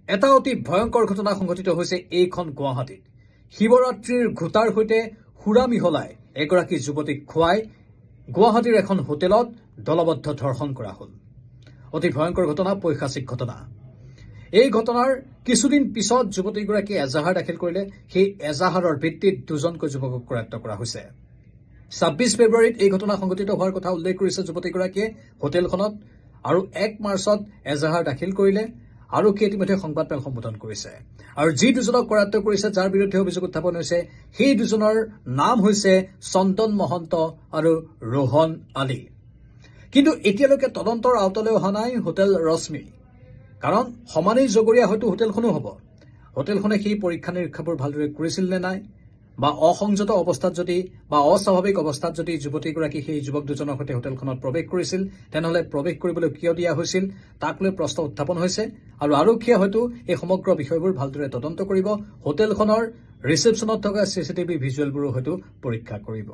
এটা অতি ভয়ংকৰ ঘটনা সংঘটিত হৈছে এইখন গুৱাহাটীত। শিৱৰাত্ৰিৰ ঘোটাৰ সৈতে সুৰা মিহলাই এগৰাকী যুৱতীক খুৱাই গুৱাহাটীৰ এখন হোটেলত দলবদ্ধ ধৰ্ষণ কৰা হ'ল। অতি ভয়ংকৰ ঘটনা, পৈশাচিক ঘটনা। এই ঘটনাৰ কিছুদিন পিছত যুৱতীগৰাকীয়ে এজাহাৰ দাখিল কৰিলে। সেই এজাহাৰৰ ভিত্তিত দুজনকৈ যুৱকক কৰায়ত্ব কৰা হৈছে। ২৬ ফেব্ৰুৱাৰীত এই ঘটনা সংঘটিত হোৱাৰ কথা উল্লেখ কৰিছে যুৱতীগৰাকীয়ে হোটেলখনত, আৰু ১ মাৰ্চত এজাহাৰ দাখিল কৰিলে। আৰক্ষীয়ে ইতিমধ্যে সংবাদমেল সম্বোধন কৰিছে। আৰু যি দুজনক কৰায়ত্ব কৰিছে, যাৰ বিৰুদ্ধে অভিযোগ উত্থাপন হৈছে, সেই দুজনৰ নাম হৈছে চন্দন মহন্ত আৰু ৰোহন আলী। কিন্তু এতিয়ালৈকে তদন্তৰ আওতালৈ অহা নাই হোটেল ৰশ্মি। কাৰণ সমানেই জগৰীয়া হয়তো হোটেলখনো হ'ব। হোটেলখনে সেই পৰীক্ষা নিৰীক্ষাবোৰ ভালদৰে কৰিছিল নে নাই, বা অসংযত অৱস্থাত যদি বা অস্বাভাৱিক অৱস্থাত যদি যুৱতীগৰাকী সেই যুৱক দুজনৰ সৈতে হোটেলখনত প্ৰৱেশ কৰিছিল, তেনেহ'লে প্ৰৱেশ কৰিবলৈ কিয় দিয়া হৈছিল, তাক লৈ প্ৰশ্ন উত্থাপন হৈছে। আৰু আৰক্ষীয়ে হয়তো এই সমগ্ৰ বিষয়বোৰ ভালদৰে তদন্ত কৰিব। হোটেলখনৰ ৰিচেপশ্যনত থকা CCTV ভিজুৱেলবোৰো হয়তো পৰীক্ষা কৰিব।